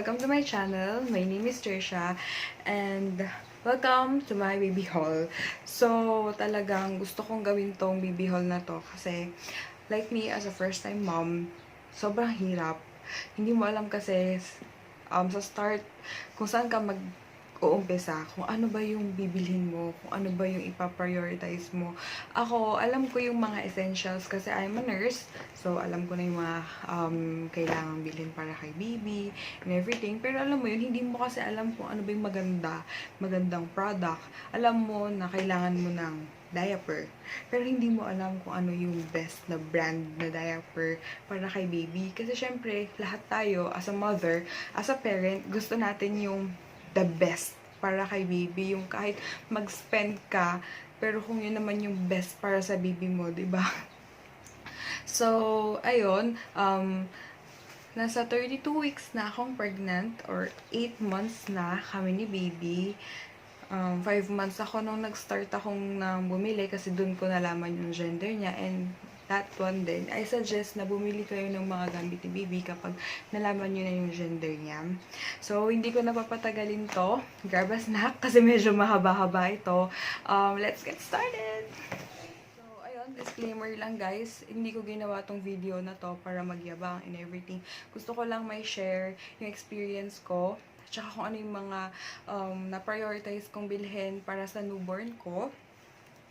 Welcome to my channel. My name is Trisha and welcome to my baby haul. So, talagang gusto kong gawin tong baby haul na to kasi like me as a first time mom, sobrang hirap. Hindi mo alam kasi sa start kung saan ka uumpisa, kung ano ba yung bibilhin mo, kung ano ba yung ipaprioritize mo. Ako, alam ko yung mga essentials kasi I'm a nurse. So, alam ko na yung mga kailangang bilhin para kay baby and everything. Pero alam mo yun, hindi mo kasi alam kung ano ba yung magandang product. Alam mo na kailangan mo ng diaper. Pero hindi mo alam kung ano yung best na brand na diaper para kay baby. Kasi syempre, lahat tayo as a mother, as a parent, gusto natin yung the best para kay baby. Yung kahit mag-spend ka, pero kung yun naman yung best para sa baby mo, 'di ba? So, ayun, nasa 32 weeks na akong pregnant or 8 months na kami ni baby. 5 months ako nung nag-start akong bumili kasi dun ko nalaman yung gender niya, and that one din, I suggest na bumili kayo ng mga gamit ni baby kapag nalaman nyo na yung gender niya. So, hindi ko napapatagalin to. Grab a snack kasi medyo mahaba-haba ito. Let's get started! So, ayun, disclaimer lang guys, hindi ko ginawa tong video na to para magyabang and everything. Gusto ko lang may share yung experience ko, tsaka kung ano yung mga na-prioritize kong bilhin para sa newborn ko.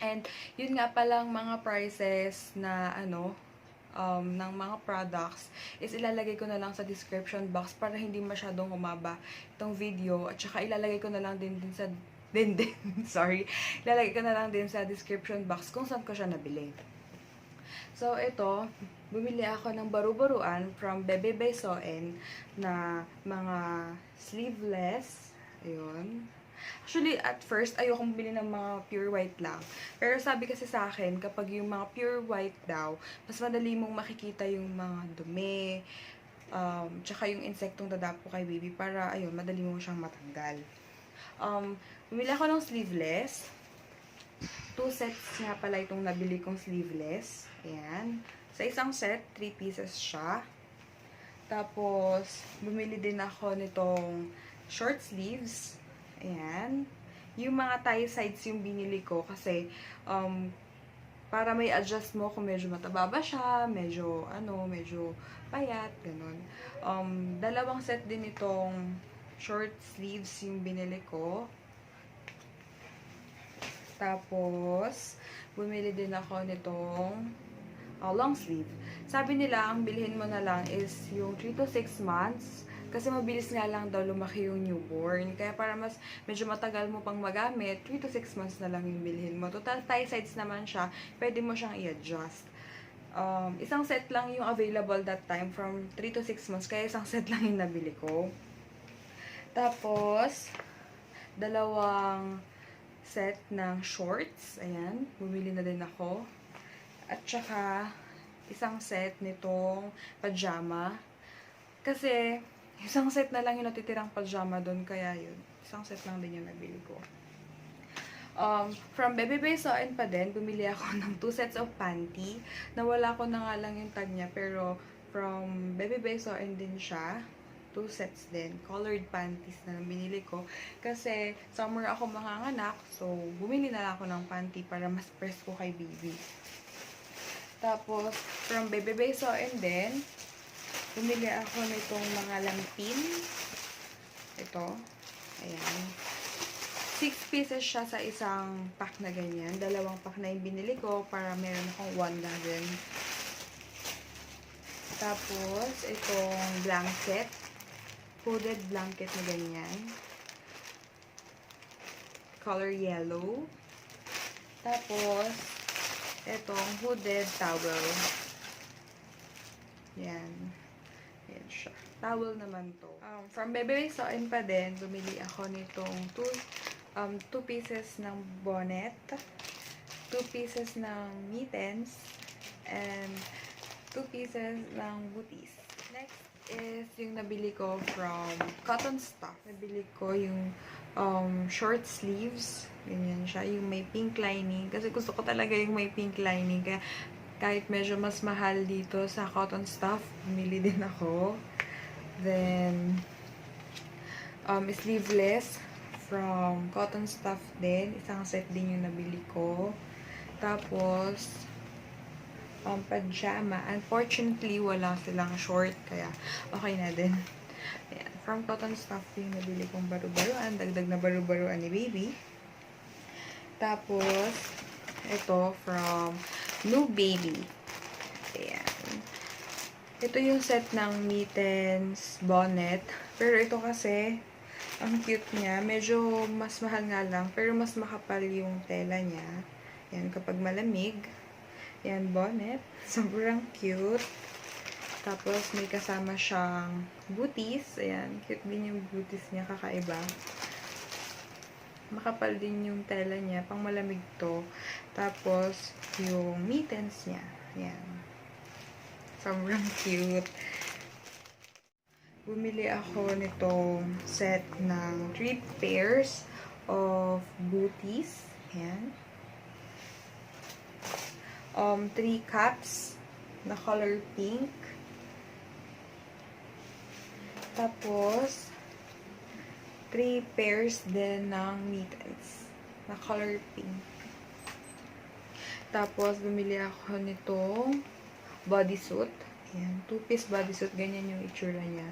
And yun nga palang mga prices na ng mga products is ilalagay ko na lang sa description box para hindi masyadong humaba itong video, at saka ilalagay ko na lang din sa sorry, ilalagay ko na lang din sa description box kung saan ko siya nabili. So, ito, bumili ako ng baru-baruan from Bebe Besoen na mga sleeveless. Ayun. Actually, at first, ayokong bumili ng mga pure white lang. Pero sabi kasi sa akin, kapag yung mga pure white daw, mas madali mong makikita yung mga dumi, tsaka yung insektong dadapo kay baby para, ayun, madali mo siyang matanggal. Bumili ako ng sleeveless. 2 sets nga pala itong nabili kong sleeveless. Ayan. Sa isang set, 3 pieces siya. Tapos, bumili din ako nitong short sleeves. Ayan. Yung mga tie sides yung binili ko kasi para may adjust mo kung medyo mataba ba siya, medyo payat, ganun. Dalawang set din itong short sleeves yung binili ko. Tapos, bumili din ako nitong long sleeve. Sabi nila, ang bilhin mo na lang is yung 3 to 6 months. Kasi mabilis nga lang daw lumaki yung newborn. Kaya para mas medyo matagal mo pang magamit, 3 to 6 months na lang yung bilhin mo. Total tie sides naman siya, pwede mo siyang i-adjust. Isang set lang yung available that time from 3 to 6 months. Kaya isang set lang yung nabili ko. Tapos, dalawang set ng shorts. Ayan, bumili na din ako. At saka, isang set nitong pajama. Kasi, isang set na lang yung natitirang pajama doon, kaya yun. Isang set lang din yung nabili ko. From Bebe Besoen pa din, bumili ako ng 2 sets of panty. Nawala ko na nga lang yung tag niya, pero from Bebe Besoen din siya. 2 sets din. Colored panties na binili ko. Kasi summer ako manganganak, so bumili na lang ako ng panty para mas press ko kay baby. Tapos, from Bebe Besoen din, bumili ako nitong mga lampin. Ito. Ayan. 6 pieces siya sa isang pack na ganyan. Dalawang pack na yung binili ko para meron akong 1 na rin. Tapos, itong blanket. Hooded blanket na ganyan. Color yellow. Tapos, itong hooded towel. Yan. Yan siya. Towel naman to. From Bebe Besoen pa din, bumili ako nitong 2 pieces ng bonnet, 2 pieces ng mittens, and 2 pieces ng booties. Next is yung nabili ko from Cotton Stuff. Nabili ko yung short sleeves. Ganyan siya. Yung may pink lining. Kasi gusto ko talaga yung may pink lining. Kaya kahit medyo mas mahal dito sa Cotton Stuff, bumili din ako. Then, sleeveless from Cotton Stuff din. Isang set din yung nabili ko. Tapos, pajama. Unfortunately, wala silang short. Kaya, okay na din. Ayan. From Cotton Stuff yung nabili kong baru-baruan. Dagdag na baru-baruan ni baby. Tapos, ito from New Baby. Ayan. Ito yung set ng mittens, bonnet. Pero ito kasi, ang cute niya. Medyo mas mahal nga lang, pero mas makapal yung tela niya. Yan, kapag malamig. Yan, bonnet. Sobrang cute. Tapos, may kasama siyang booties. Ayan, cute din yung booties niya, kakaiba. Makapal din yung tela niya, pang malamig to. Tapos, yung mittens niya. Ayan. Sobrang cute. Bumili ako nitong set ng 3 pairs of booties. Ayan. 3 caps na color pink. Tapos, 3 pairs din ng mittens na color pink. Tapos, bumili ako nitong bodysuit. Ayan, 2-piece bodysuit. Ganyan yung itsura niya.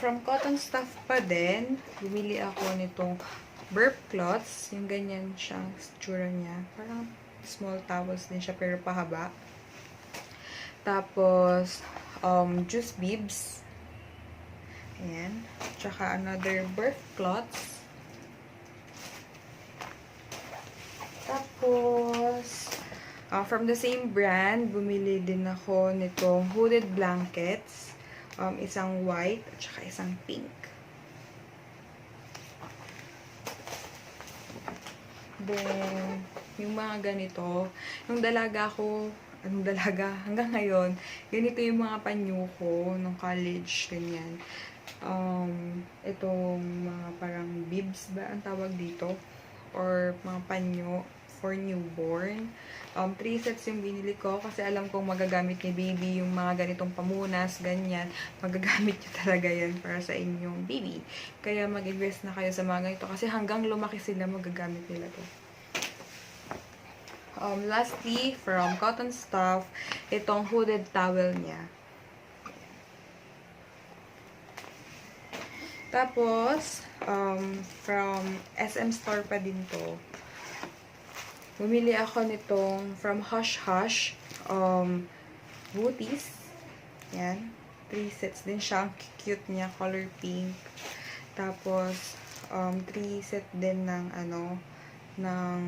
From Cotton Stuff pa din, bumili ako nitong burp cloths. Yung ganyan siyang itsura niya. Parang small towels din siya, pero pahaba. Tapos, juice bibs. Ayan. Tsaka another burp cloths. Tapos, from the same brand, bumili din ako nitong hooded blankets. Isang white at saka isang pink. Then, yung mga ganito, yung dalaga ko, hanggang ngayon, ganito yung mga panyo ko nung college, ganyan. Itong mga parang bibs ba ang tawag dito? Or mga panyo for newborn. 3 sets yung binili ko kasi alam kong magagamit ni baby yung mga ganitong pamunas, ganyan. Magagamit nyo talaga yan para sa inyong baby. Kaya mag-invest na kayo sa mga ganito kasi hanggang lumaki sila magagamit nila to. Lastly, from Cotton Stuff, itong hooded towel niya. Tapos, from SM Store pa din to. Bumili ako nitong from Hush Hush booties. Yan. 3 sets din siya. Ang cute niya. Color pink. Tapos, 3 set din ng ng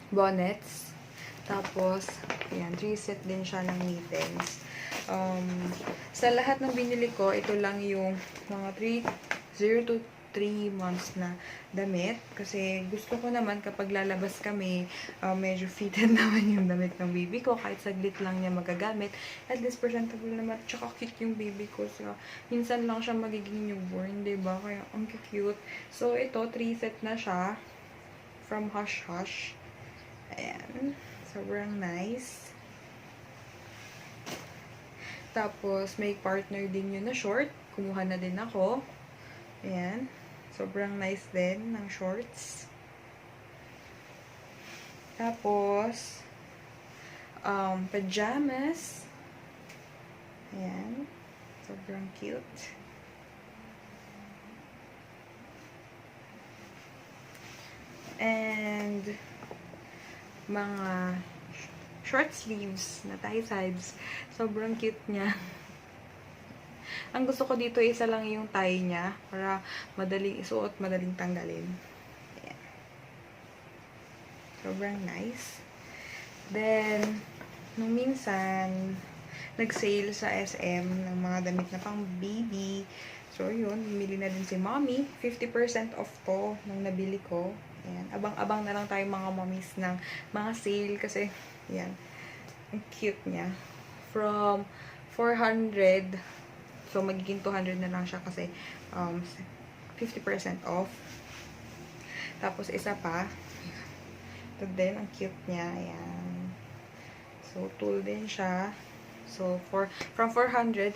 bonnets. Tapos, yan. 3 set din siya ng mittens. Sa lahat ng binili ko, ito lang yung mga 0 to 3 months na damit. Kasi gusto ko naman kapag lalabas kami, medyo fitted naman yung damit ng baby ko. Kahit saglit lang niya magagamit. At least presentable naman. Tsaka cute yung baby ko. So, minsan lang siya magiging newborn, diba? Kaya ang cute. So, ito, 3 set na siya. From Hush Hush. Ayan. Sobrang nice. Tapos, may partner din yun na short. Kumuha na din ako. Ayan. Sobrang nice din ng shorts. Tapos, pajamas. Ayan. Sobrang cute. And, mga short sleeves na tie sides. Sobrang cute niya. Ang gusto ko dito, isa lang yung tie niya para madaling isuot, madaling tanggalin. Ayan. Sobrang nice. Then, nung minsan, nag-sale sa SM ng mga damit na pang baby. So, yun. Bumili na din si mommy. 50% off to nung nabili ko. Ayan. Abang-abang na lang tayo mga mommies ng mga sale kasi, ayan. Ang cute niya. From 400, so magiging 200 na lang siya kasi 50% off. Tapos, isa pa. Ito din, ang cute niya. Ayan. So, tulle din siya. So, from 400,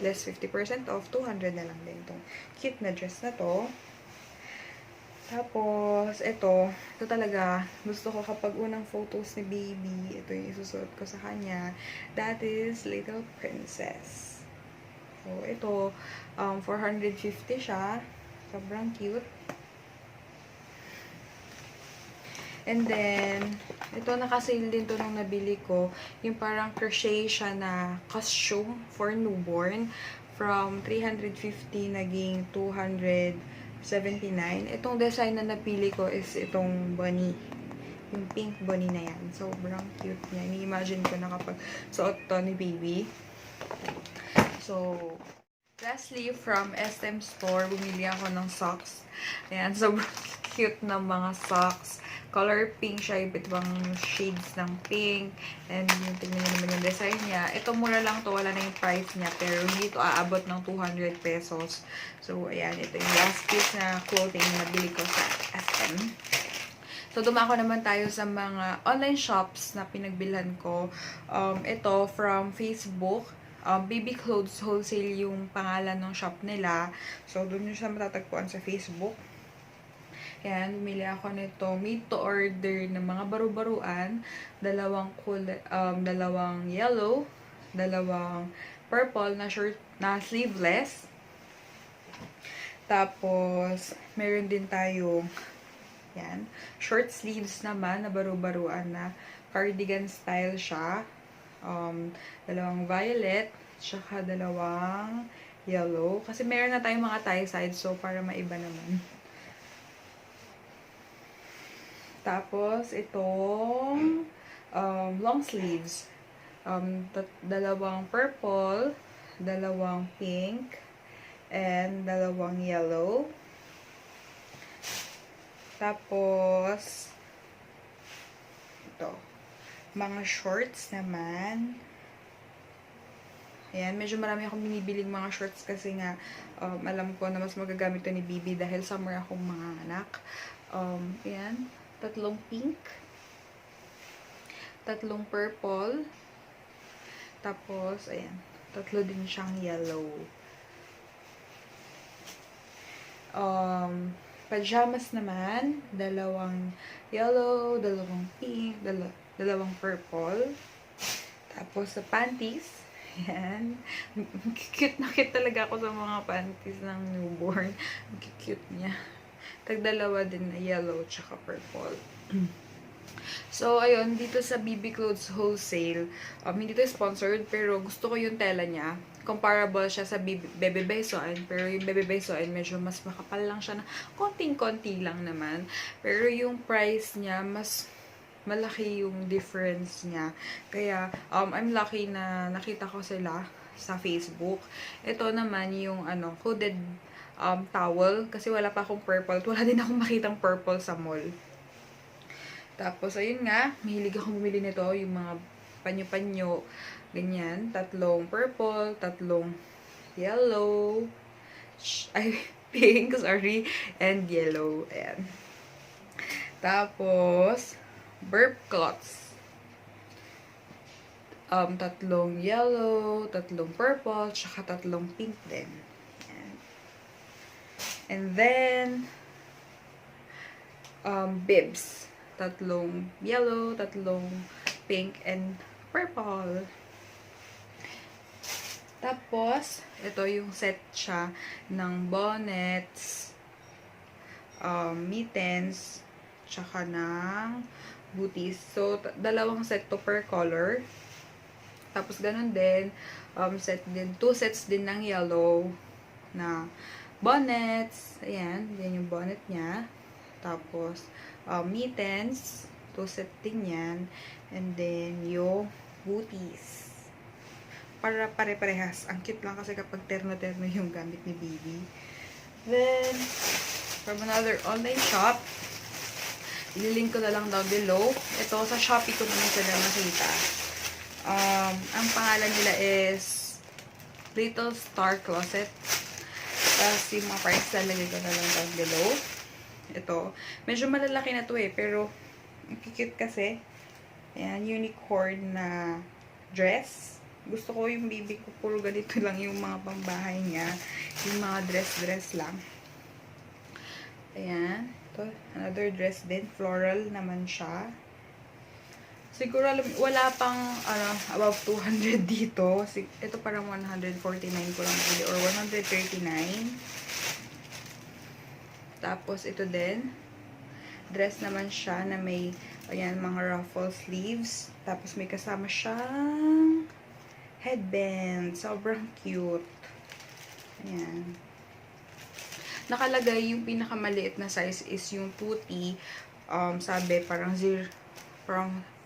less 50% off, 200 na lang din itong cute na dress na to. Tapos, ito talaga, gusto ko kapag unang photos ni baby, ito yung isusuot ko sa kanya. That is Little Princess. So, ito, 450 siya. Sobrang cute. And then, ito naka-sale din to nung nabili ko. Yung parang crochet siya na costume for newborn. From 350 naging 279. Itong design na napili ko is itong bunny. Yung pink bunny na yan. Sobrang cute niya. Ni-imagine ko na kapag suot to ni baby. So, lastly, from SM Store, bumili ako ng socks. Ayan, sobrang cute na mga socks. Color pink siya, iba't ibang shades ng pink. And yung tingnan nyo naman yung design niya. Ito mura lang to, wala na yung price niya. Pero hindi ito aabot ng 200 pesos. So, ayan, ito yung last piece na clothing na nabili ko sa SM. So, dumako naman tayo sa mga online shops na pinagbilhan ko. Ito, from Facebook. Baby Clothes Wholesale yung pangalan ng shop nila. So, doon nyo siya matatagpuan sa Facebook. Yan, bumili ako nito. Made to order ng mga baru-baruan. Dalawang yellow, dalawang purple na shirt na sleeveless. Tapos, meron din tayong yan, short sleeves naman na baru-baruan na cardigan style siya. Dalawang violet, tsaka dalawang yellow. Kasi meron na tayong mga tie sides, so para maiba naman. Tapos, itong long sleeves. Dalawang purple, dalawang pink, and dalawang yellow. Tapos, ito. Mga shorts naman. Ayan, medyo marami akong binibiling mga shorts kasi nga, alam ko na mas magagamit to ni Bibi dahil summer akong mga anak. Ayan. Tatlong pink, tatlong purple, tapos, ayan, tatlo din siyang yellow. Pajamas naman, dalawang yellow, dalawang pink, dalawang purple. Tapos, sa panties, ayan, cute na cute talaga ako sa mga panties ng newborn. Cute niya. Tagdalawa din na yellow tsaka purple. So, ayun, dito sa BB Clothes Wholesale, hindi to sponsored, pero gusto ko yung tela niya. Comparable siya sa Bebe Besoan, pero yung Bebe Besoan medyo mas makapal lang siya na konting-konti lang naman. Pero yung price niya, mas malaki yung difference niya. Kaya, I'm lucky na nakita ko sila sa Facebook. Ito naman yung hooded towel. Kasi wala pa akong purple. Wala din akong makitang purple sa mall. Tapos, ayun nga. Mahilig akong bumili nito. Yung mga panyo-panyo. Ganyan. Tatlong purple. Tatlong yellow. Pink. Sorry. And yellow. Ayan. Tapos, burp cloths. Tatlong yellow. Tatlong purple. Tsaka tatlong pink din. And then, bibs. Tatlong yellow, tatlong pink, and purple. Tapos, ito yung set siya ng bonnets, mittens, tsaka ng booties. So, dalawang set to per color. Tapos, ganun din, two sets din ng yellow na bonnets. Ayan, yan yung bonnet niya. Tapos, mittens. 2 set din yan. And then, yung booties. Para pare-parehas. Ang cute lang kasi kapag terno-terno yung gamit ni baby. Then, from another online shop, ililink ko na lang down below. Ito, sa Shopee ko naman sila nakita. Ang pangalan nila is Little Star Closet. Tapos, yung mga price lalagay ko na lang down below. Ito. Medyo malalaki na to pero ang cute kasi. Ayan, unicorn na dress. Gusto ko yung baby ko, puro ganito lang yung mga pambahay niya. Yung mga dress-dress lang. Ayan. Ito, another dress din. Floral naman siya. Siguro wala pang above 200 dito. Ito parang 149 ko lang bili or 139. Tapos ito din. Dress naman siya na may ayan, mga ruffle sleeves. Tapos may kasama siyang headband. Sobrang cute. Ayan. Nakalagay yung pinakamaliit na size is yung 2T. Sabi parang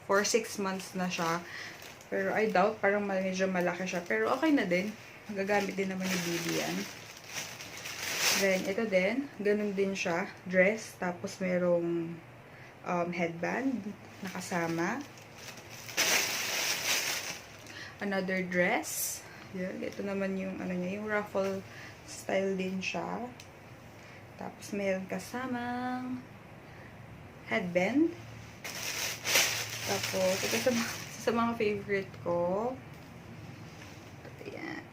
for 6 months na siya. Pero I doubt, parang medyo malaki siya. Pero okay na din. Magagamit din naman ni baby yan. Then, ito din. Ganun din siya. Dress. Tapos merong headband na kasama. Another dress. Yan. Ito naman yung, yung ruffle style din siya. Tapos meron kasamang headband. Tapos, ito sa mga favorite ko. Ayan.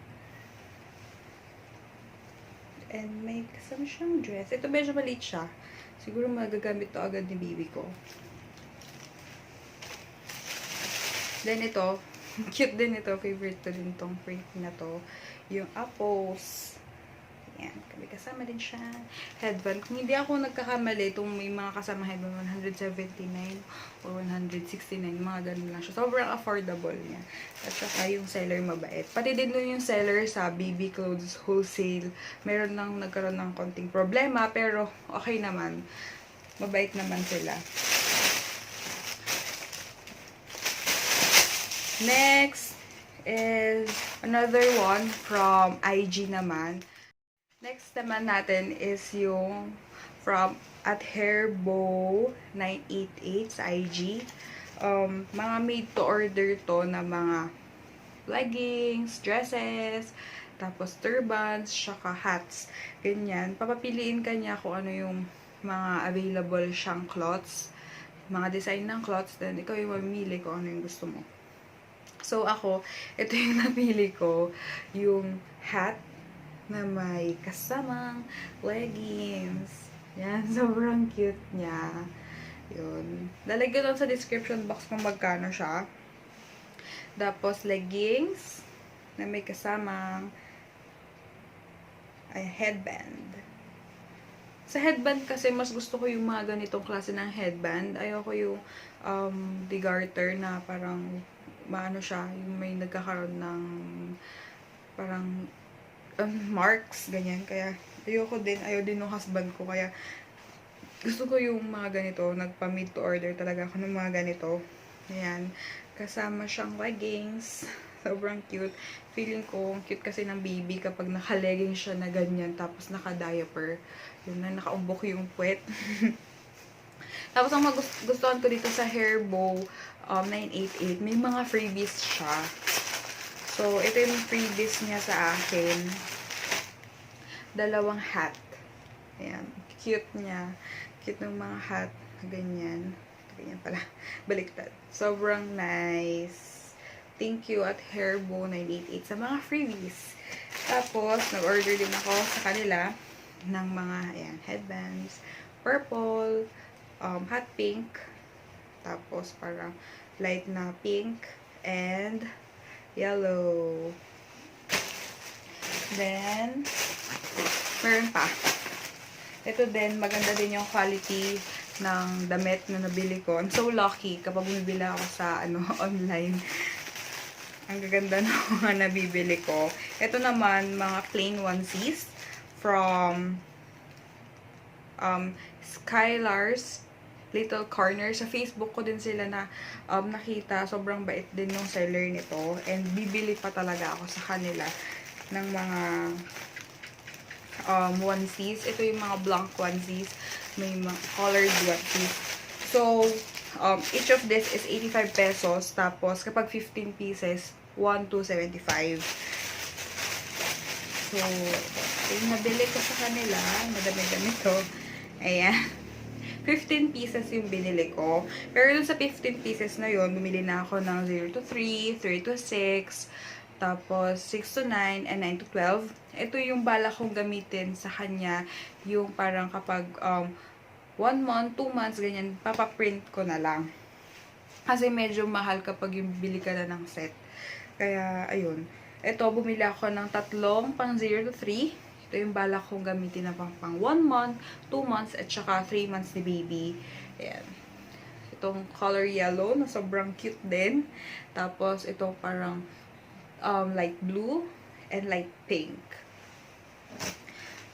And may kasama siyang dress. Ito medyo maliit siya. Siguro magagamit to agad ni baby ko. Then ito, cute din ito. Favorite ko din tong print na to. Yung apples. Ayan, may kasama din siya. Headband. Kung hindi ako nagkakamali, itong may mga kasama headband, 179 or 169, mga ganun lang siya. Sobrang affordable niya. At saka yung seller mabait. Pati din doon yung seller sa Baby Clothes Wholesale. Meron lang nagkaroon ng konting problema, pero okay naman. Mabait naman sila. Next is another one from IG naman. Next naman natin is yung from at Hairbow 988 sa IG. Mga made to order to na mga leggings, dresses, tapos turbans, saka hats. Ganyan. Papapiliin ka niya kung ano yung mga available siyang cloths, mga design ng cloths, then ikaw yung mamili kung ano yung gusto mo. So ako, ito yung napili ko, yung hat na may kasamang leggings. Yan, sobrang cute niya. Yun. Lalagyan doon sa description box kung magkano siya. Tapos, leggings na may kasamang headband. Sa headband kasi, mas gusto ko yung mga ganitong klase ng headband. Ayoko yung the garter na parang maano siya, yung may nagkakaroon ng parang marks, ganyan. Kaya, ayaw din ng husband ko. Kaya, gusto ko yung mga ganito. Nagpa-made to order talaga ako ng mga ganito. Ayan. Kasama siyang leggings. Sobrang cute. Feeling ko, cute kasi ng baby kapag naka-leggings siya na ganyan. Tapos naka-diaper. Yun na, nakaumbok yung puwet. Tapos, ang magustuhan ko dito sa Hairbow 988, may mga freebies siya. So, ito yung freebies niya sa akin. 2 hat. Ayan. Cute niya. Cute ng mga hat. Ganyan. Ganyan pala. Baliktad. Sobrang nice. Thank you at Hairbow 988 sa mga freebies. Tapos, nag-order din ako sa kanila ng mga, ayan, headbands. Purple. Hot pink. Tapos, parang light na pink. And yellow. Then, meron pa. Ito din, maganda din yung quality ng damit na nabili ko. I'm so lucky kapag bumibili ako sa online. Ang gaganda ng mga nabibili ko. Ito naman, mga plain onesies from Skylar's Little Corner. Sa Facebook ko din sila na nakita. Sobrang bait din yung seller nito. And bibili pa talaga ako sa kanila ng mga onesies. Ito yung mga blank onesies. May mga colored onesies. So, each of this is 85 pesos. Tapos, kapag 15 pieces, 1,275. So, yung nabili ko sa kanila, madami-dami to. Ayan. 15 pieces yung binili ko. Pero dun sa 15 pieces na yun, bumili na ako ng 0 to 3, 3 to 6, tapos 6 to 9, and 9 to 12. Ito yung bala kong gamitin sa kanya, yung parang kapag 1 month, 2 months, ganyan, papaprint ko na lang. Kasi medyo mahal kapag yung bili ka na ng set. Kaya, ayun. Ito, bumili ako ng tatlong pang 0 to 3. Ito yung balak kong gamitin na pang 1 month, 2 months, at saka 3 months ni baby. Ayan. Itong color yellow na sobrang cute din. Tapos, ito parang light blue and light pink.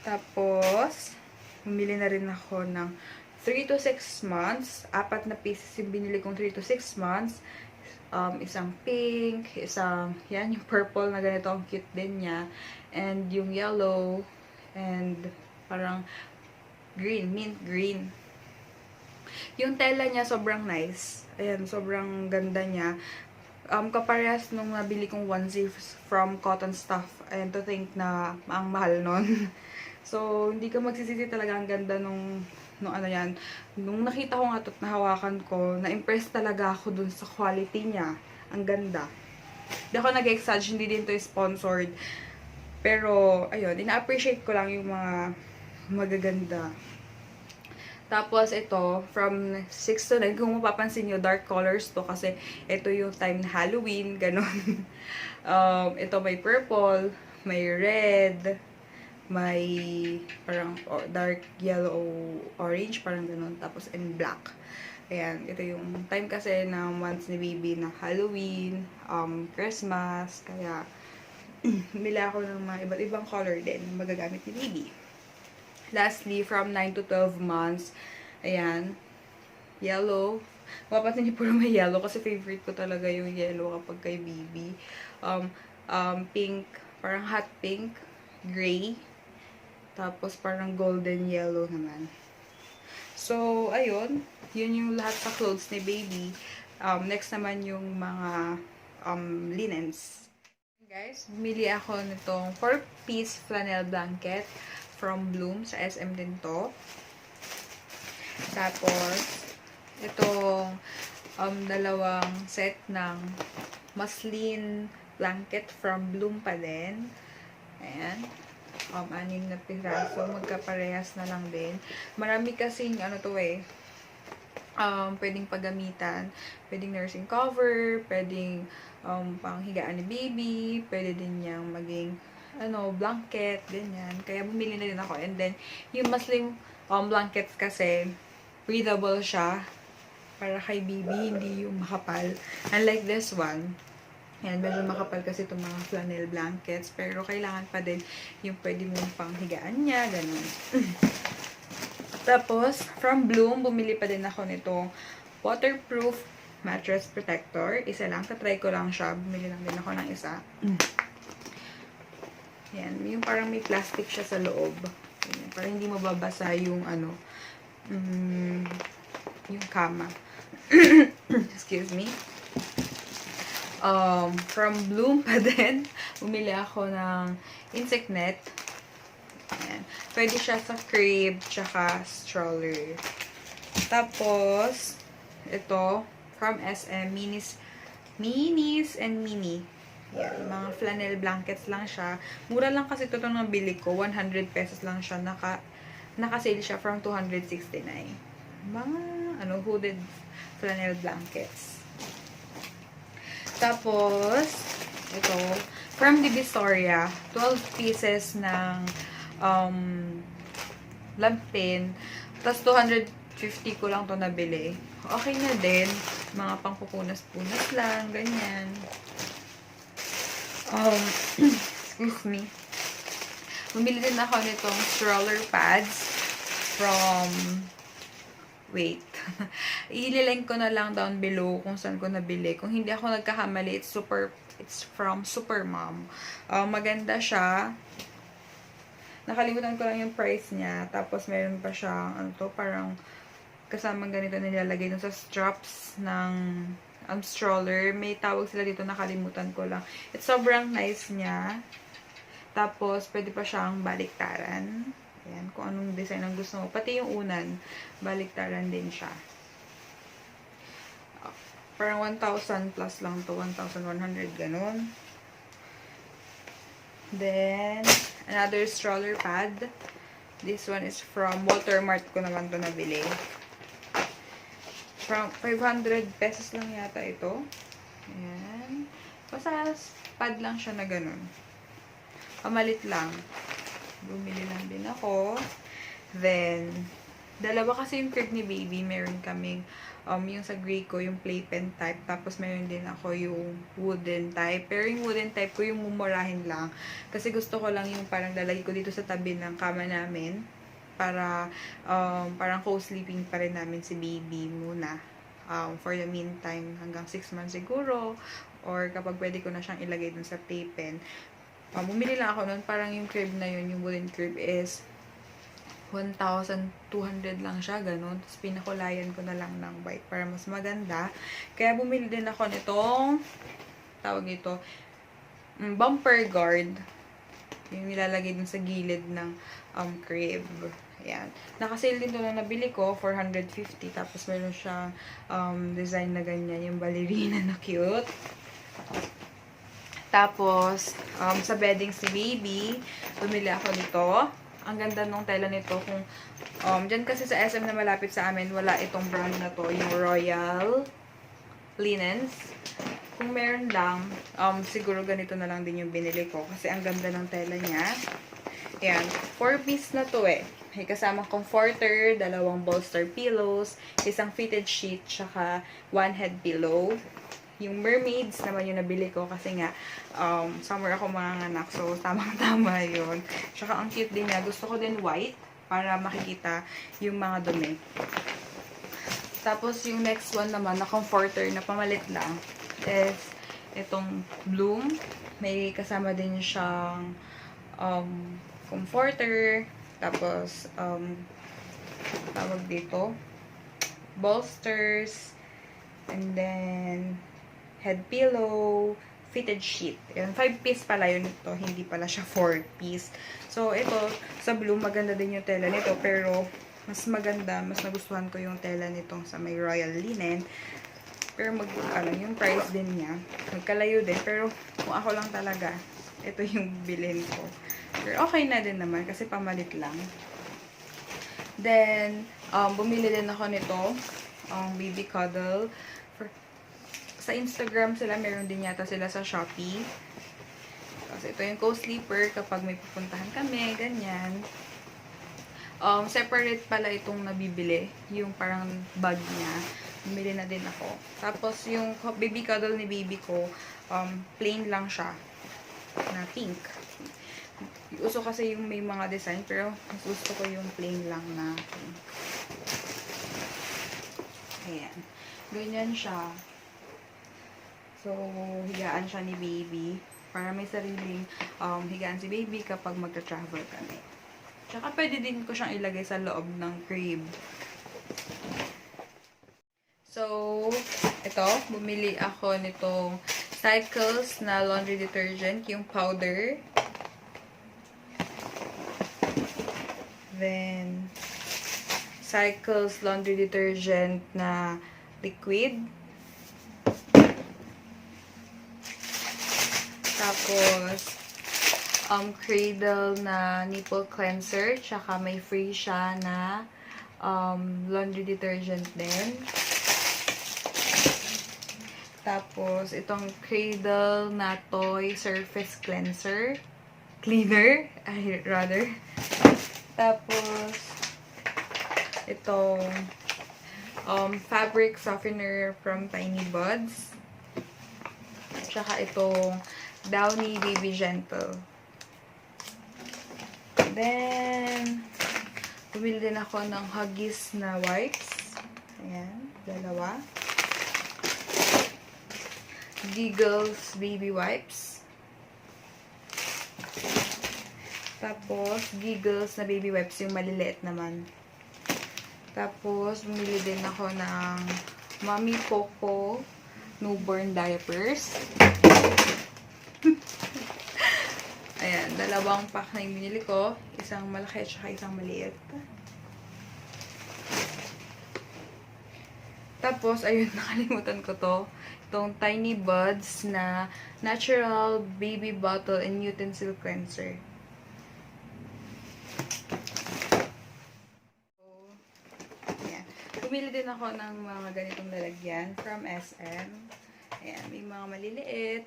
Tapos, bumili na rin ako ng 3 to 6 months. 4 na pieces yung binili kong 3 to 6 months. Isang pink, isang, yan, yung purple na ganito, ang cute din niya. And yung yellow, and parang green, mint green. Yung tela niya sobrang nice. Ayan, sobrang ganda niya. Kaparehas nung nabili kong onesie from Cotton Stuff. And to think na ang mahal nun. So, hindi ka magsisisi talaga, ang ganda nung ano yan. Nung nakita ko nga ito at nahawakan ko, na-impress talaga ako dun sa quality niya. Ang ganda. Hindi ako nag-exage, hindi din to sponsored. Pero, ayun, ina-appreciate ko lang yung mga magaganda. Tapos, ito, from 6 to 9, kung mapapansin nyo, dark colors to kasi ito yung time na Halloween, ganun. Ito may purple, may red, may parang dark yellow, orange, parang ganun. Tapos, and black. Ayan, ito yung time kasi na months ni baby na Halloween, Christmas, kaya bili ako ng mga iba't ibang color din magagamit ni baby. Lastly, from 9 to 12 months, ayan, yellow. Mapapansin niyo puro may yellow kasi favorite ko talaga yung yellow kapag kay baby. Pink, parang hot pink, gray, tapos parang golden yellow naman. So, ayun, yun yung lahat sa clothes ni baby. Next naman yung mga linens. Guys, bumili ako nitong 4-piece flannel blanket from Bloom. Sa SM din to. Tapos, itong dalawang set ng muslin blanket from Bloom pa din. Ayan. 6 na piraso. Magkaparehas na lang din. Marami kasing, ano to eh, pwedeng paggamitan. Pwedeng nursing cover, pwedeng panghigaan ni baby, pwede din niyang maging blanket, ganyan. Kaya bumili na din ako. And then, yung muslim blankets kasi, breathable siya. Para kay baby, hindi yung makapal. Unlike this one, yan, medyo makapal kasi itong mga flannel blankets. Pero kailangan pa din yung pwede mong panghigaan niya, ganun. Tapos, from Bloom, bumili pa din ako nitong waterproof mattress protector. Isa lang. Katry ko lang siya. Bumili lang din ako ng isa. Yan. Yung parang may plastic siya sa loob. Yan, para hindi mababasa yung yung kama. Excuse me. From Bloom pa din, bumili ako ng insect net. Ayan. Pwede siya sa crib, tsaka stroller. Tapos, ito, from SM, minis and mini. Yan, mga flannel blankets lang siya. Mura lang kasi ito nang bili ko. 100 pesos lang siya. Naka-sale siya from 269. Mga, hooded flannel blankets. Tapos, ito, from Divisoria, 12 pieces ng lampin. Tapos, 250 ko lang to nabili. Okay na din. Mga pangpupunas-punas lang, ganyan. Excuse me. Bumili din ako nitong stroller pads from, wait. I-link ko na lang down below kung saan ko nabili. Kung hindi ako nagkakamali, it's from Supermom. Maganda siya. Nakalimutan ko lang yung price niya. Tapos meron pa siyang, parang kasamang ganito nilalagay dun sa straps ng stroller. May tawag sila dito, nakalimutan ko lang. It's sobrang nice niya. Tapos, pwede pa siyang baliktaran. Ayan, kung anong design ang gusto mo. Pati yung unan, baliktaran din siya. Parang 1,000 plus lang to, 1,100, ganun. Then, another stroller pad. This one is from Walter Mart ko naman to nabili. From 500 pesos lang yata ito. Ayan. Basta pad lang siya na ganun. Pamalit lang. Bumili lang din ako. Then, dalawa kasi yung crib ni baby. Meron kaming yung sa gray ko, yung playpen type. Tapos, meron din ako yung wooden type. Pero yung wooden type ko, yung mumurahin lang. Kasi gusto ko lang yung parang lalagay ko dito sa tabi ng kama namin. Para, parang co-sleeping pa rin namin si baby muna. For the meantime, hanggang 6 months siguro. Or kapag pwede ko na siyang ilagay dun sa playpen. Bumili lang ako nun. Parang yung crib na yun, yung wooden crib is 1,200 lang siya, ganun. Tapos, pinakulayan ko na lang ng white para mas maganda. Kaya, bumili din ako nitong, tawag ito, bumper guard. Yung nilalagay dun sa gilid ng crib. Ayan. Nakasale din to na nabili ko, 450. Tapos, meron siyang design na ganyan, yung ballerina na cute. Tapos, sa bedding si baby, bumili ako nito. Ang ganda nung tela nito. Kung, dyan kasi sa SM na malapit sa amin, wala itong brand na to, yung Royal Linens. Kung meron lang, siguro ganito na lang din yung binili ko. Kasi ang ganda ng tela niya. Ayan, 4-piece na to eh. May kasamang comforter, 2 bolster pillows, isang fitted sheet, tsaka 1 head pillow. Yung mermaids naman yung nabili ko kasi nga, summer ako manganganak. So, tamang-tama yun. Tsaka, ang cute din niya. Gusto ko din white para makikita yung mga dumi. Tapos, yung next one naman na comforter na pamalit lang is itong Bloom. May kasama din siyang comforter. Tapos, tawag dito, bolsters. And then, head pillow, fitted sheet. Ayan, 5-piece pala yun ito. Hindi pala siya 4-piece. So, ito, sa blue, maganda din yung tela nito. Pero, mas maganda, mas nagustuhan ko yung tela nitong sa may Royal Linen. Pero, yung price din niya. Magkalayo din. Pero, kung ako lang talaga, ito yung bilhin ko. Pero, okay na din naman kasi pamalit lang. Then, bumili din ako nito. Baby cuddle. Sa Instagram sila, meron din yata sila sa Shopee. Kasi ito yung co-sleeper kapag may pupuntahan kami, ganyan. Separate pala itong nabibili. Yung parang bag niya. Bumili na din ako. Tapos yung baby cuddle ni baby ko, plain lang siya. Na pink. Uso kasi yung may mga design, pero mas gusto ko yung plain lang na pink. Ayan. Ganyan siya. So, higaan siya ni baby. Para may sariling higaan si baby kapag magta-travel kami. Tsaka pwede din ko siyang ilagay sa loob ng crib. So, ito. Bumili ako nitong Cycles na laundry detergent. Yung powder. Then, Cycles laundry detergent na liquid. Tapos, Cradle na nipple cleanser. Tsaka may free siya na laundry detergent din. Tapos, itong Cradle na toy surface cleanser. Cleaner, rather. Tapos, itong fabric softener from Tiny Buds. Tsaka itong Downy Baby Gentle. Then, bumili din ako ng Huggies na wipes. Ayan, 2. Giggles Baby Wipes. Tapos, Giggles na Baby Wipes, yung maliliit naman. Tapos, bumili din ako ng Mommy Poco newborn diapers. Ayan, 2 pack na yung binili ko. Isang malaki at saka isang maliit. Tapos, ayun, nakalimutan ko to. Itong Tiny Buds na Natural Baby Bottle and Utensil Cleanser. So, ayan. Bumili din ako ng mga ganitong lalagyan from SM. Ayan, may mga maliliit.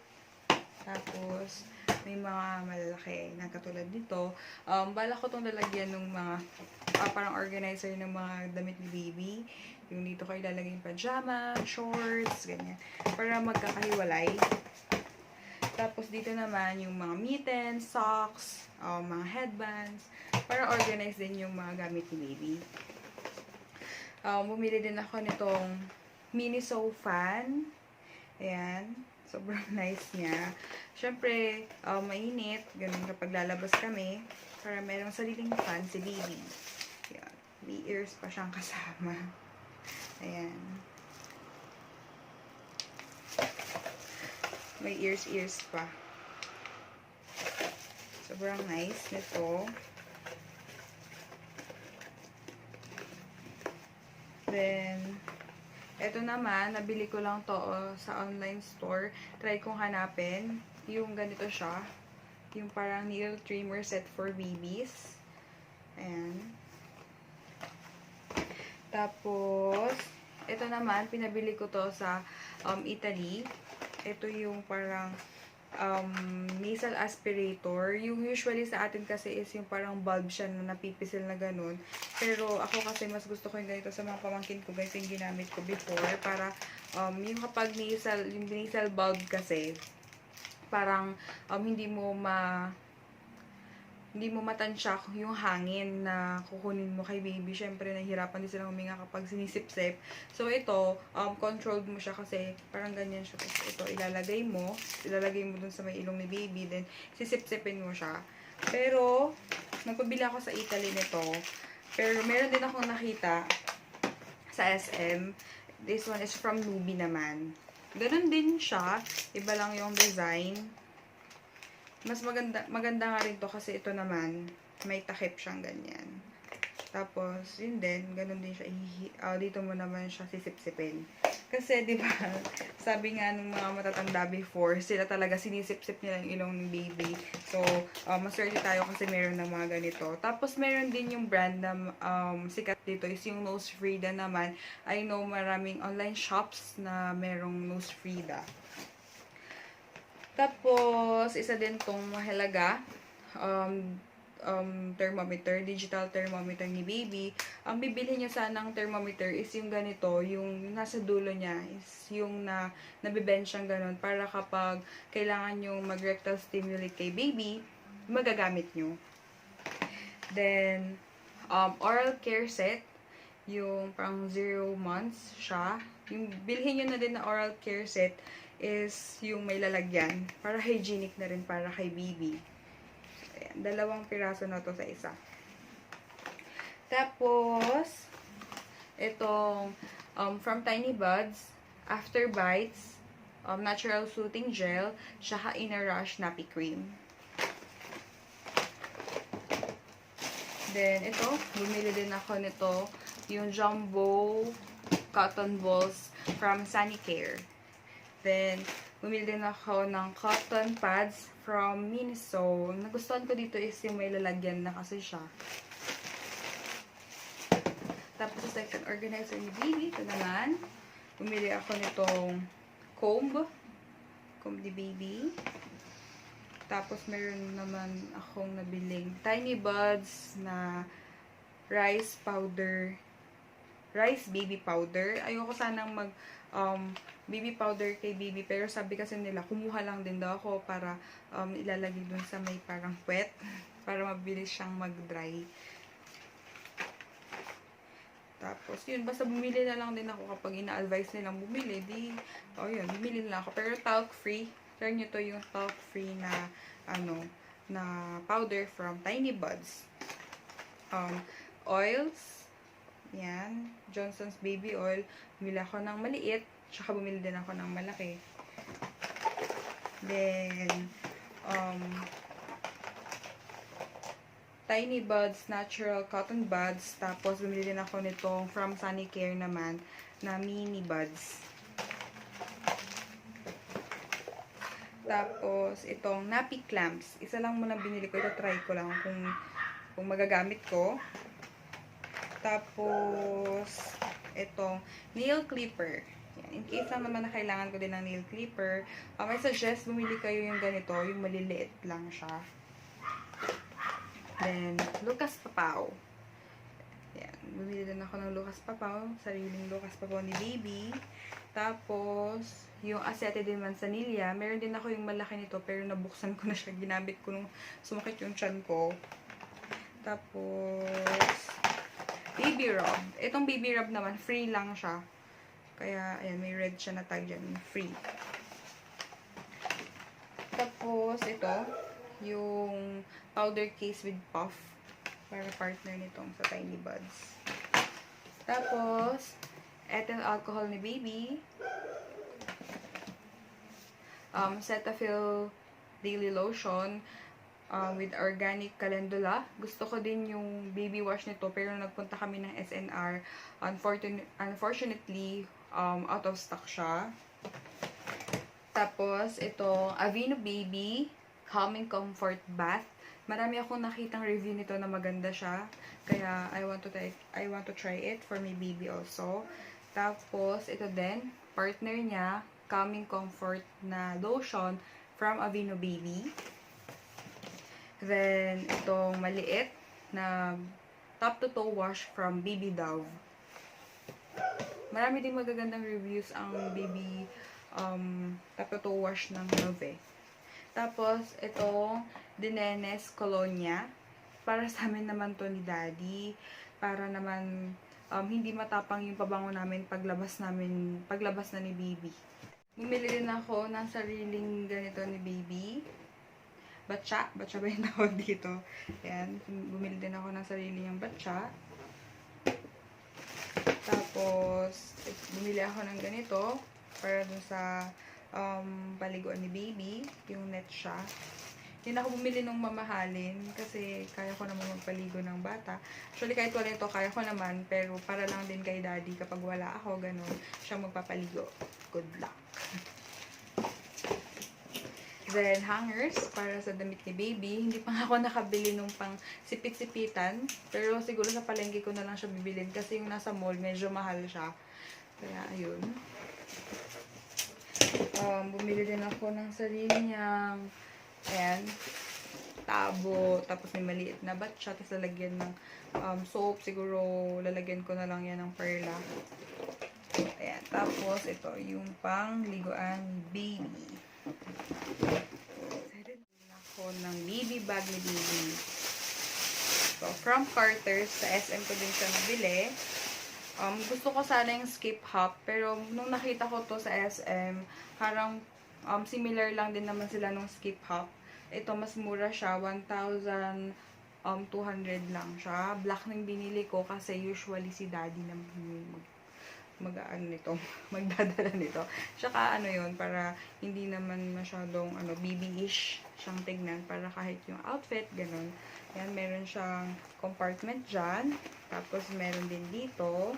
Tapos, may mga malalaki na katulad nito. Bala ko itong lalagyan ng mga parang organizer ng mga damit ni baby. Yung dito ko ilalagay yung pajama, shorts, ganyan. Para magkakahiwalay. Tapos dito naman yung mga mittens, socks, mga headbands. Para organize din yung mga gamit ni baby. Bumili din ako nitong mini sew fan. Ayan. Sobrang nice niya. Siyempre, mainit. Ganun kapag lalabas kami. Para merong sariling fan si baby. Ayan. May ears pa siyang kasama. Ayan. May ears pa. Sobrang nice nito. Then, eto naman, nabili ko lang to sa online store. Try kong hanapin. Yung ganito siya. Yung parang needle trimmer set for babies. Ayan. Tapos, ito naman, pinabili ko to sa Italy. Ito yung parang nasal aspirator. Yung usually sa atin kasi is yung parang bulb siya na napipisil na ganun. Pero ako kasi mas gusto ko yung ganito sa mga pamangkin ko. Ganito yung ginamit ko before. Para yung kapag yung nasal bulb kasi, parang hindi mo matansya yung hangin na kukunin mo kay baby. Siyempre, nahihirapan din silang huminga kapag sinisip-sip. So, ito, controlled mo siya kasi parang ganyan siya. Tapos, ito, ilalagay mo dun sa may ilong ni baby. Then, sisip-sipin mo siya. Pero, nagpabili ako sa Italy nito. Pero, meron din akong nakita sa SM. This one is from Nubi naman. Ganun din siya. Iba lang yung design. Mas maganda nga rin to kasi ito naman, may takip siyang ganyan. Tapos, yun din, ganun din siya. Dito mo naman siya sisip-sipin. Kasi, di ba, sabi nga ng mga matatanda before, sila talaga sinisip-sip nila yung ilong ng baby. So, maswerte tayo kasi meron ng mga ganito. Tapos, meron din yung brand na sikat dito is yung Nose Frida naman. I know maraming online shops na merong Nose Frida. Tapos, isa din tong mahalaga, thermometer, digital thermometer ni baby. Ang bibilhin nyo sanang thermometer is yung ganito, yung nasa dulo niya is yung nabibend siyang ganun para kapag kailangan nyo mag-rectal stimulate kay baby, magagamit nyo. Then, oral care set, yung parang 0 months siya. Yung bilhin nyo na din na oral care set is yung may lalagyan. Para hygienic na rin para kay baby. Ayan, 2 piraso na to sa isa. Tapos, itong from Tiny Buds, After Bites, Natural Soothing Gel, tsaka Inner Rush Nappy Cream. Then, ito, bumili din ako nito, yung Jumbo Cotton Balls from Sanicare. Then, bumili din ako ng cotton pads from Miniso. Ang nagustuhan ko dito is yung may lalagyan na kasi siya. Tapos, second organizer ni baby. Ito naman. Bumili ako nitong comb ni baby. Tapos, meron naman akong nabiling Tiny Buds na rice baby powder. Ayoko sanang baby powder kay baby. Pero sabi kasi nila, kumuha lang din daw ako para ilalagay dun sa may parang wet. Para mabilis siyang mag-dry. Tapos, yun. Basta bumili na lang din ako kapag ina-advise nilang bumili. Yun. Bumili na ako. Pero talc-free. Try nyo to yung talc-free na, na powder from Tiny Buds. Oils. Yan. Johnson's Baby Oil. Bumili ako ng maliit. Tsaka bumili din ako ng malaki. Then, Tiny Buds Natural Cotton Buds. Tapos, bumili din ako nitong from Sunny Care naman na mini buds. Tapos, itong nappy clamps. Isa lang muna binili ko. Ito, try ko lang kung magagamit ko. Tapos, itong nail clipper. Yan. In case lang naman na kailangan ko din ng nail clipper, I suggest bumili kayo yung ganito, yung maliliit lang siya. Then, Lucas Papaw. Yan. Bumili din ako ng Lucas Papaw. Sariling Lucas Papaw ni Baby. Tapos, yung Acete de Manzanilla. Meron din ako yung malaki nito, pero nabuksan ko na siya. Ginamit ko nung sumakit yung tiyan ko. Tapos, Baby Rub. Itong Baby Rub naman, free lang siya. Kaya, ayan, may red siya na tag dyan. Free. Tapos, ito, yung powder case with puff. Para partner nitong sa Tiny Buds. Tapos, ethyl alcohol ni Baby. Cetaphil Daily Lotion. With organic calendula. Gusto ko din yung baby wash nito, pero nagpunta kami ng SNR. Unfortunately, out of stock siya. Tapos, itong Aveeno Baby Calming Comfort Bath. Marami akong nakitang review nito na maganda siya. Kaya, I want to try it for my baby also. Tapos, ito din, partner niya, Calming Comfort na lotion from Aveeno Baby. Then, itong maliit na top to toe wash from Baby Dove. Marami din magagandang reviews ang baby top to toe wash ng Dove. Tapos, itong Dinenes Colonia. Para sa amin naman to ni Daddy. Para naman hindi matapang yung pabango namin paglabas na ni Baby. Bumili din ako ng sariling ganito ni Baby. Batsa ba yung tawag dito? Ayan, bumili din ako ng sarili niyang batsa. Tapos, bumili ako ng ganito para dun sa paliguan ni Baby. Yung net siya. Hindi ako bumili nung mamahalin kasi kaya ko naman magpaligo ng bata. Actually, kahit wala ito, kaya ko naman. Pero para lang din kay Daddy, kapag wala ako, ganun, siya magpapaligo. Good luck. Then, hangers para sa damit ni Baby. Hindi pa ako nakabili nung pang sipit-sipitan. Pero siguro sa palengke ko na lang siya bibilin kasi yung nasa mall, medyo mahal siya. Kaya, ayun. Bumili din ako ng sarili niyang, ayan, tabo. Tapos may maliit na batsa. Tapos lalagyan ng soap. Siguro lalagyan ko na lang yan ng perla. Ayan. Tapos, ito, yung pang liguan ni Baby. Ako ng baby bag ni Baby. So, from Carter's, sa SM ko din siya nabili. Gusto ko sana yung skip hop, pero nung nakita ko to sa SM, parang similar lang din naman sila nung skip hop. Ito, mas mura siya, 1,200 lang siya. Black nang binili ko kasi usually si Daddy na magdadala nito. Tsaka ano yun, para hindi naman masyadong baby-ish siyang tignan, para kahit yung outfit, ganun. Yan, meron siyang compartment dyan. Tapos, meron din dito.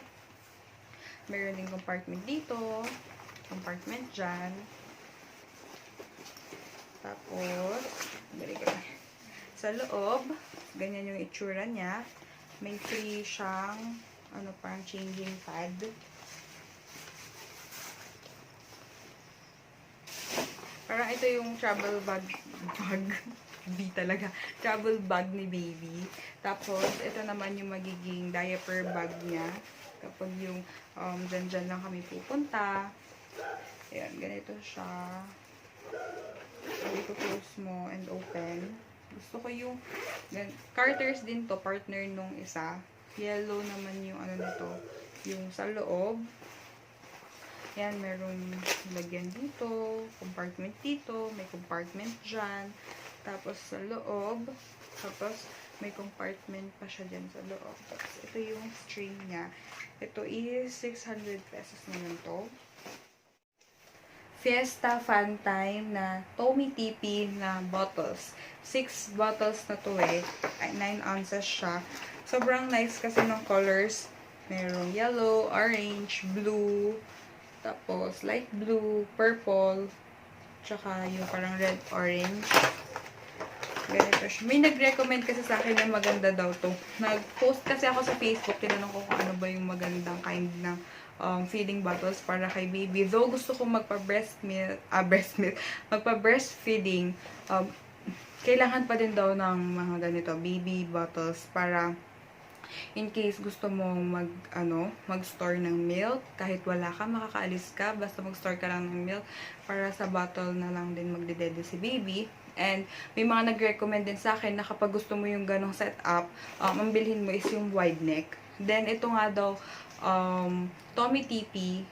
Meron din compartment dito. Compartment dyan. Tapos, sa loob, ganyan yung itsura niya. May free siyang, parang changing pad. Parang ito yung travel bag. B talaga. Travel bag ni Baby. Tapos, ito naman yung magiging diaper bag niya. Kapag yung dyan lang kami pupunta. Ayan, ganito siya. Dito close mo and open. Gusto ko yung Carter's din to, partner nung isa. Yellow naman yung nito. Yung sa loob. Yan, merong lagyan dito, compartment dito, may compartment dyan, tapos sa loob, tapos may compartment pa siya dyan sa loob. Tapos ito yung string niya. Ito is 600 pesos naman to. Fiesta Fun Time na Tommy TP na bottles. 6 bottles na to eh. 9 ounces siya. Sobrang nice kasi ng colors. Merong yellow, orange, blue, tapos light blue, purple, tsaka yung parang red, orange. Ganito siya. May nag-recommend kasi sa akin na maganda daw to. Nag-post kasi ako sa Facebook. Tinanong ko kung ano ba yung magandang kind ng feeding bottles para kay baby. Though gusto ko magpa-breastfeeding, kailangan pa din daw ng mga ganito, baby bottles para in case gusto mo mag-store ng milk, kahit wala ka, makakaalis ka, basta mag-store ka lang ng milk, para sa bottle na lang din magdedede si baby. And may mga nag-recommend din sa akin na kapag gusto mo yung ganong setup, ang bilhin mo is yung wide neck. Then, ito nga daw, Tommy TP,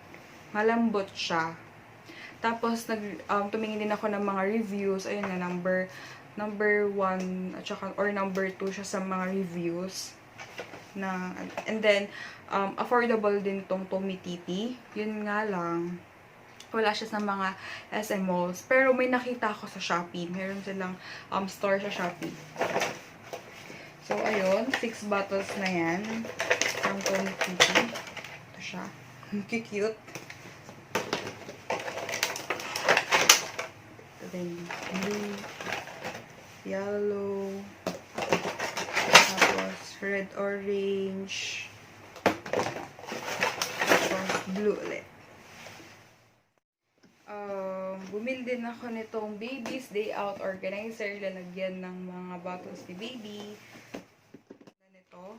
malambot siya. Tapos, tumingin din ako ng mga reviews. Ayun nga, number 1, at saka, or number 2 siya sa mga reviews. And then, affordable din tong Tommy TP. Yun nga lang, wala siya sa mga SM malls. Pero may nakita ako sa Shopee. Meron silang store sa Shopee. So, ayun. 6 bottles na yan. From Tommy TP. Ito siya. Cute. Then, blue, yellow, tapos red, orange, tapos blue ulit. Bumili din ako nitong Baby's Day Out Organizer. Lalagyan ng mga bottles ni baby. Ganito.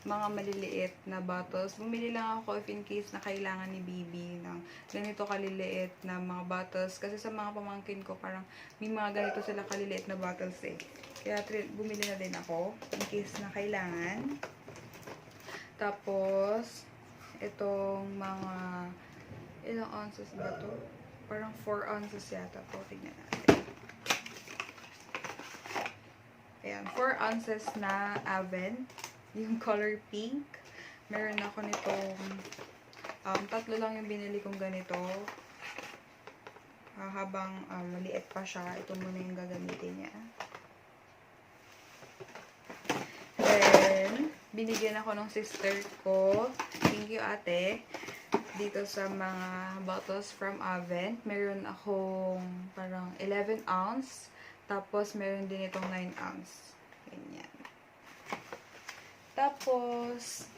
Mga maliliit na bottles. Bumili lang ako if in case na kailangan ni baby ng ganito kaliliit na mga bottles. Kasi sa mga pamangkin ko, parang may mga ganito sila kaliliit na bottles eh. Kaya bumili na din ako in case na kailangan. Tapos, itong mga ilang ounces ba to? Parang 4 ounces yata po. Tignan natin. Ayan, 4 ounces na Aven. Yung color pink. Meron ako nitong 3 lang yung binili kong ganito. Habang maliit pa siya, ito muna yung gagamitin niya. Then, binigyan ako ng sister ko. Thank you, ate. Dito sa mga bottles from Avent. Meron akong parang 11 ounce. Tapos, meron din itong 9 ounce. Ganyan. Tapos,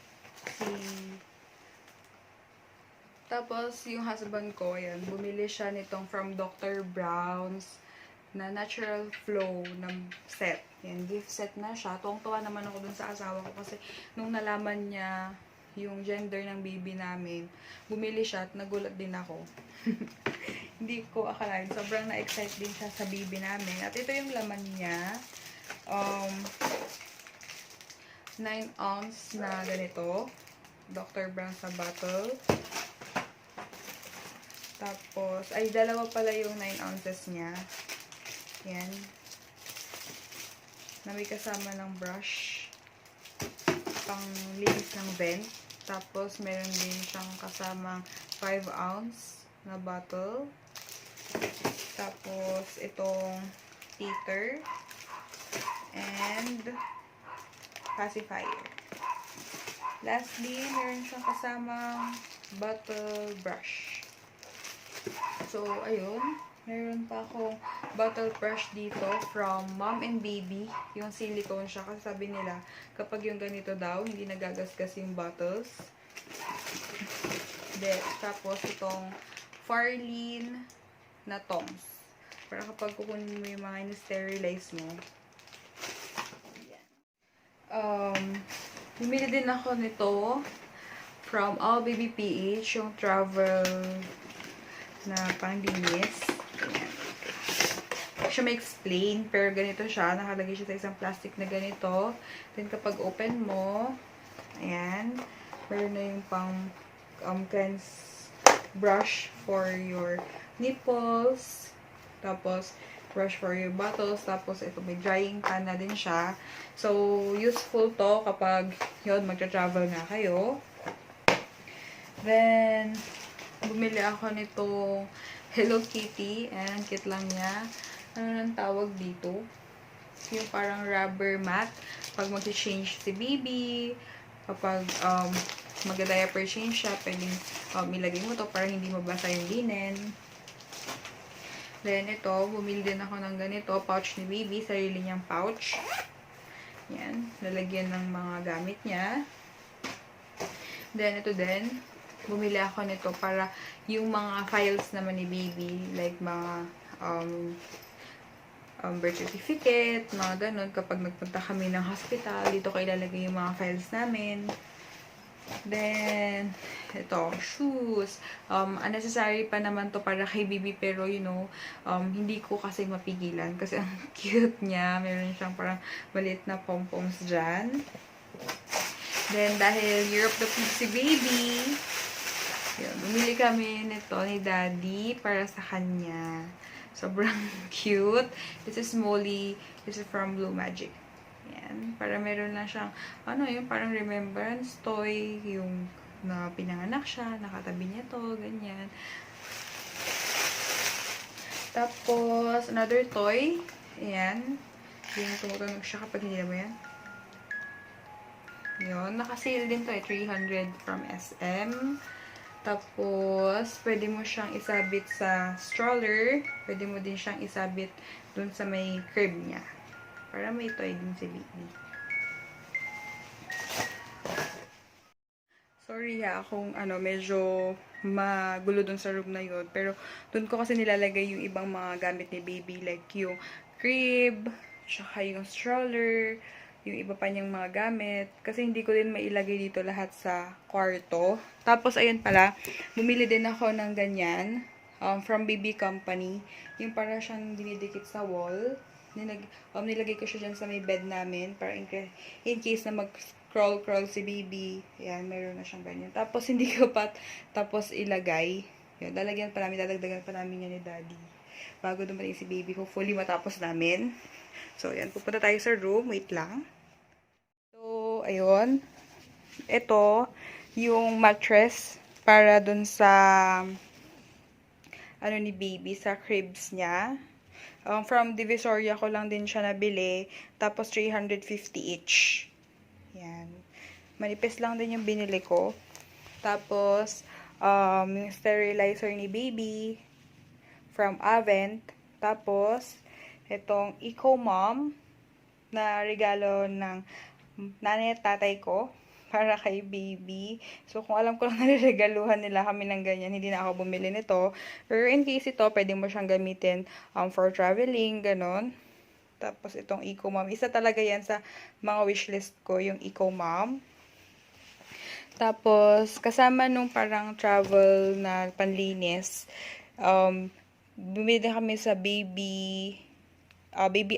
yung husband ko, ayan, bumili siya nitong from Dr. Brown's na Natural Flow na set. Yan, gift set na siya. Tuwang-tuwa naman ako dun sa asawa ko kasi nung nalaman niya yung gender ng baby namin, bumili siya at nagulat din ako. Hindi ko akalain. Sobrang na-excite din siya sa baby namin. At ito yung laman niya. 9 ounce na ganito. Dr. Brown's na bottle. Tapos, ay, dalawa pala yung 9 ounces niya. Yan. Na may kasama ng brush. Pang linis ng vent. Tapos, meron din siyang kasamang 5 ounce na bottle. Tapos, itong teeter. And pacifier. Lastly, meron siyang kasamang bottle brush. So, ayun. Meron pa akong bottle brush dito from Mom and Baby. Yung silicone siya. Kasi sabi nila, kapag yung ganito daw, hindi nagagasgas yung bottles. Tapos, itong Farlene na tongs. Para kapag kukunin mo yung mga in-sterilize mo. Bumili din ako nito from All Baby PH. Yung travel na panglinis. Ayan. Siya may explain, pero ganito siya. Nakalagay siya sa isang plastic na ganito. Then, kapag open mo, ayan, meron na yung pang cleanse brush for your nipples. Tapos, brush for your bottles. Tapos, ito may drying pan na din siya. So, useful to kapag yun, magtra-travel na kayo. Then, bumili ako nitong Hello Kitty. And cute lang niya. Ano nang tawag dito? Yung parang rubber mat. Pag mag-change si baby, kapag mag-diaper change siya, pwedeng ilagay mo to para hindi mabasa yung linen. Then, ito, bumili din ako ng ganito, pouch ni baby, sarili niyang pouch. Yan, lalagyan ng mga gamit niya. Then, ito din, bumili ako nito para yung mga files naman ni baby, like mga birth certificate, mga ganun, kapag nagpunta kami ng hospital, dito ko ilalagay yung mga files namin. Then, ito, shoes. Unnecessary pa naman to para kay baby, pero you know, hindi ko kasi mapigilan kasi ang cute niya. Meron siyang parang maliit na pom-poms dyan. Then, dahil Europe na po si baby, yun, bumili kami nito ni Daddy para sa kanya. Sobrang cute. This is Molly. This is from Blue Magic. Yan. Para meron na siyang, yung parang remembrance toy, yung na pinanganak siya, nakatabi niya to, ganyan. Tapos, another toy. Ayan. Yung tumutunog siya kapag hindi mo yan. Yun. Naka-sale din to 300 from SM. Tapos, pwede mo siyang isabit sa stroller. Pwede mo din siyang isabit dun sa may crib niya. Para may toy din si baby. Sorry kung medyo magulo dun sa room na yun. Pero dun ko kasi nilalagay yung ibang mga gamit ni baby. Like yung crib, tsaka yung stroller, yung iba pa niyang mga gamit. Kasi hindi ko din mailagay dito lahat sa kwarto. Tapos, ayun pala, bumili din ako ng ganyan. From BB Company. Yung para siyang dinidikit sa wall. Nilagay ko siya dyan sa may bed namin para in case na mag-crawl si baby. Ayan, meron na siyang ganyan. Tapos, hindi ko pa tapos ilagay. Yan, dadagdagan pa namin yan ni Daddy. Bago dumating si baby, hopefully matapos namin. So, ayan, pupunta tayo sa room. Wait lang. So, ayun. Ito, yung mattress para dun sa ni baby, sa cribs niya. From Divisoria ko lang din siya nabili. Tapos, 350 each. Yan. Manipis lang din yung binili ko. Tapos, yung sterilizer ni baby from Avent. Tapos, itong Eco Mom na regalo ng nanay at tatay ko para kay baby. So, kung alam ko lang naliregaluhan nila kami ng ganyan, hindi na ako bumili nito. Pero in case ito, pwede mo siyang gamitin for traveling, ganon. Tapos, itong Eco Mom. Isa talaga yan sa mga wishlist ko, yung Eco Mom. Tapos, kasama nung parang travel na panlinis, bumili din kami sa Baby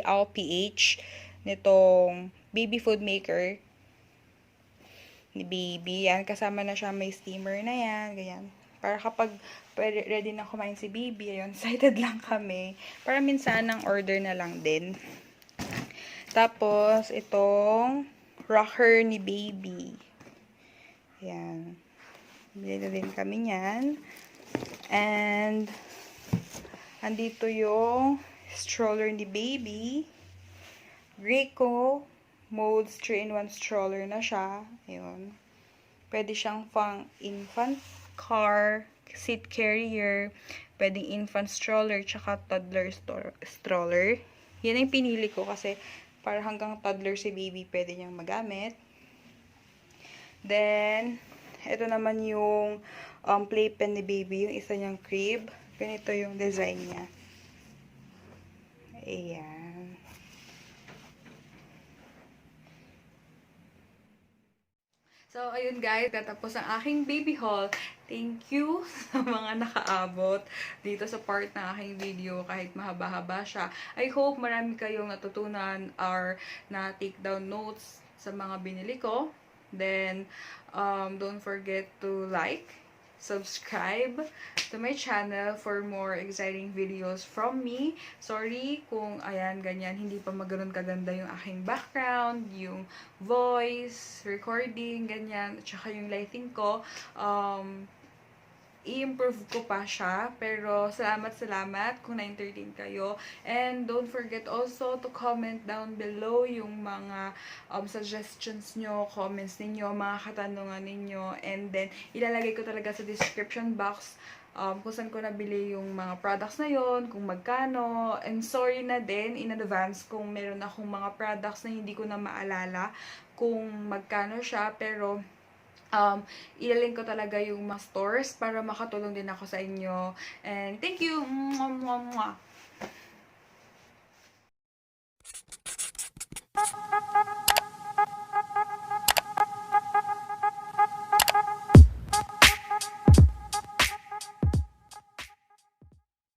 Owl PH nitong baby food maker ni baby. Yan, kasama na siya, may steamer na yan, ganyan. Para kapag ready na kumain si baby, ayun, excited lang kami. Para minsan ang order na lang din. Tapos, itong rocker ni baby. Yan. Bili na din kami yan. And, andito yung stroller ni baby. Graco Molds 3-in-1 stroller na siya. Ayun. Pwede siyang pang infant car, seat carrier, pwedeng infant stroller, tsaka toddler stroller. Yan ang pinili ko kasi para hanggang toddler si baby pwede niyang magamit. Then, ito naman yung playpen ni baby, yung isa niyang crib. Ganito yung design niya. Ayan. So, ayun guys, tatapos ang aking baby haul. Thank you sa mga nakaabot dito sa part ng aking video kahit mahaba-haba siya. I hope marami kayong natutunan or na take down notes sa mga binili ko. Then, don't forget to like, subscribe to my channel for more exciting videos from me. Sorry kung ayan, ganyan, hindi pa maganoon kaganda yung aking background, yung voice, recording, ganyan, at saka yung lighting ko. i-improve ko pa siya. Pero salamat kung na-entertain kayo. And don't forget also to comment down below yung mga suggestions nyo, comments ninyo, mga katanungan ninyo. And then, ilalagay ko talaga sa description box kung saan ko nabili yung mga products na yon, kung magkano. And sorry na din in advance kung meron akong mga products na hindi ko na maalala kung magkano siya. Pero ilalink ko talaga yung mga stores para makatulong din ako sa inyo. And thank you! Mwah, mwah, mwah.